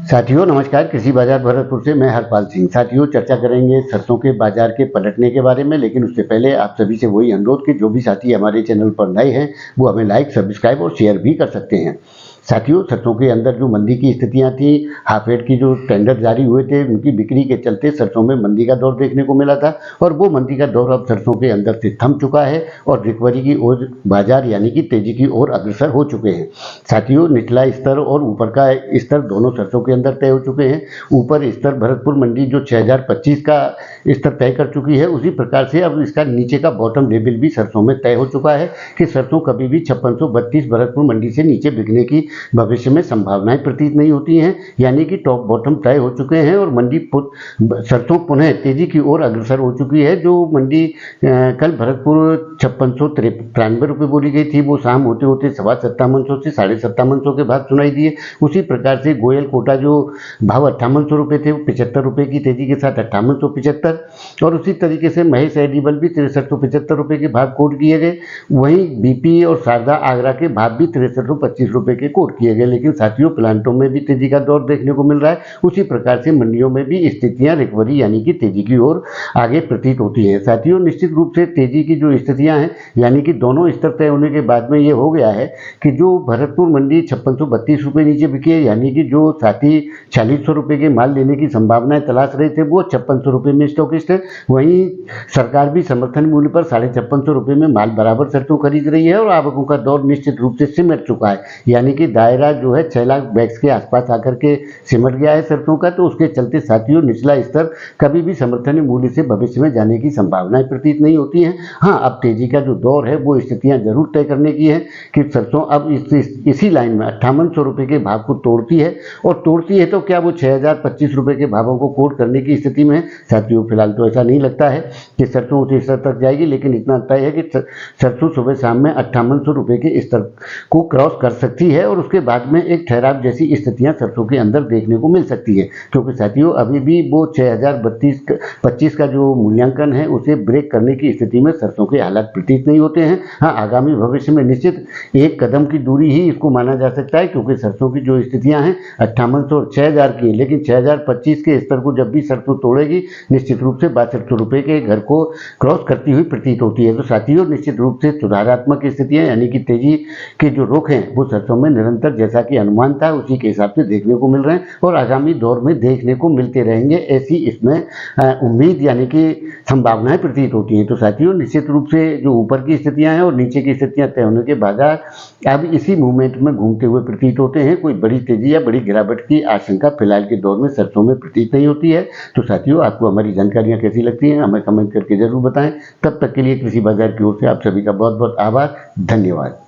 साथियों नमस्कार। कृषि बाजार भरतपुर से मैं हरपाल सिंह। साथियों चर्चा करेंगे सरसों के बाजार के पलटने के बारे में, लेकिन उससे पहले आप सभी से वही अनुरोध कि जो भी साथी हमारे चैनल पर नए हैं वो हमें लाइक, सब्सक्राइब और शेयर भी कर सकते हैं। साथियों सरसों के अंदर जो मंदी की स्थितियां थी, हाफ रेट की जो टेंडर जारी हुए थे उनकी बिक्री के चलते सरसों में मंदी का दौर देखने को मिला था और वो मंदी का दौर अब सरसों के अंदर से थम चुका है और रिकवरी की ओर बाजार यानी कि तेजी की ओर अग्रसर हो चुके हैं। साथियों निचला स्तर और ऊपर का स्तर दोनों सरसों के अंदर तय हो चुके हैं। ऊपर स्तर भरतपुर मंडी जो 6025 का स्तर तय कर चुकी है, उसी प्रकार से अब इसका नीचे का बॉटम लेवल भी सरसों में तय हो चुका है कि सरसों कभी भी 5632 भरतपुर मंडी से नीचे बिकने की भविष्य में संभावनाएं प्रतीत नहीं होती हैं, यानी कि टॉप बॉटम तय हो चुके हैं और मंडी सरसों पुनः तेजी की ओर अग्रसर हो चुकी है। जो मंडी कल भरतपुर 5693 रुपये बोली गई थी, वो शाम होते होते 5750 से 5750 के भाव सुनाई दिए। उसी प्रकार से गोयल कोटा जो भाव 5800 रुपये थे, वो 75 रुपये की तेजी के साथ 5875, और उसी तरीके से महेश एडिबल भी 6375 रुपये के भाव कोट किए गए। वहीं बीपी और शारदा आगरा के भाव भी 6325 रुपये के कोट किए गए। लेकिन साथियों प्लांटों में भी तेजी का दौर देखने को मिल रहा है। उसी प्रकार से मंडियों में भी स्थितियां रिकवरी यानी कि तेजी की ओर आगे प्रतीत होती है। साथियों निश्चित रूप से तेजी की जो स्थितियां हैं यानी कि दोनों स्तर तय होने के बाद में ये हो गया है कि जो भरतपुर मंडी 5632 रुपये नीचे बिकी है, यानी कि जो साथी 4600 रुपये के माल लेने की संभावनाएं तलाश रहे थे वो 5600 रुपये में स्टॉकिस्ट है। वहीं सरकार भी समर्थन मूल्य पर 5650 रुपये में माल बराबर सरसों खरीद रही है और आवकों का दौर निश्चित रूप से सिमट चुका है, यानी कि दायरा जो है 6 लाख बैग्स के आसपास आकर के सिमट गया है सरसों का। तो उसके चलते साथियों निचला स्तर कभी भी समर्थन मूल्य से भविष्य में जाने की संभावनाएं प्रतीत नहीं होती हैं। हाँ, अब तेजी का जो दौर है वो स्थितियां जरूर तय करने की है कि सरसों अब इसी लाइन में 5800 रुपये के भाव को तोड़ती है, और तोड़ती है तो क्या वो 6025 रुपये के भावों को कोट करने की स्थिति में है? साथियों फिलहाल तो ऐसा नहीं लगता है कि सरसों उसी स्तर तक जाएगी, लेकिन इतना तय है कि सरसों सुबह शाम में 5800 रुपये के स्तर को क्रॉस कर सकती है और उसके बाद में एक ठहराव जैसी स्थितियां सरसों के अंदर देखने को मिल सकती है। क्योंकि साथियों अभी भी वो 6025 का जो मूल्यांकन है उसे ब्रेक करने की स्थिति में सरसों के हालात प्रतीत नहीं होते हैं। हाँ, आगामी भविष्य में निश्चित एक कदम की दूरी ही इसको माना जा सकता है, क्योंकि सरसों की जो स्थितियां हैं 5800 और 6000 की, लेकिन 6025 के स्तर को जब भी सरसों तोड़ेगी निश्चित रूप से 6200 रुपये के घर को क्रॉस करती हुई प्रतीत होती है। तो साथियों निश्चित रूप से सुधारात्मक स्थितियां यानी कि तेजी के जो रुख हैं वो सरसों में निरंतर जैसा कि अनुमान था उसी के हिसाब से देखने को मिल रहे हैं और आगामी दौर में देखने को मिलते रहेंगे, ऐसी इसमें उम्मीद यानी कि संभावनाएं प्रतीत होती हैं। तो साथियों निश्चित रूप से जो ऊपर की स्थितियां हैं और नीचे की स्थितियां तय होने के बाजार अब इसी मूवमेंट में घूमते हुए प्रतीत होते हैं। कोई बड़ी तेजी या बड़ी गिरावट की आशंका फिलहाल के दौर में सरसों में प्रतीत नहीं होती है। तो साथियों आपको हमारी जानकारियां कैसी लगती हैं हमें कमेंट करके जरूर बताएं। तब तक के लिए कृषि बाजार की ओर से आप सभी का बहुत बहुत आभार, धन्यवाद।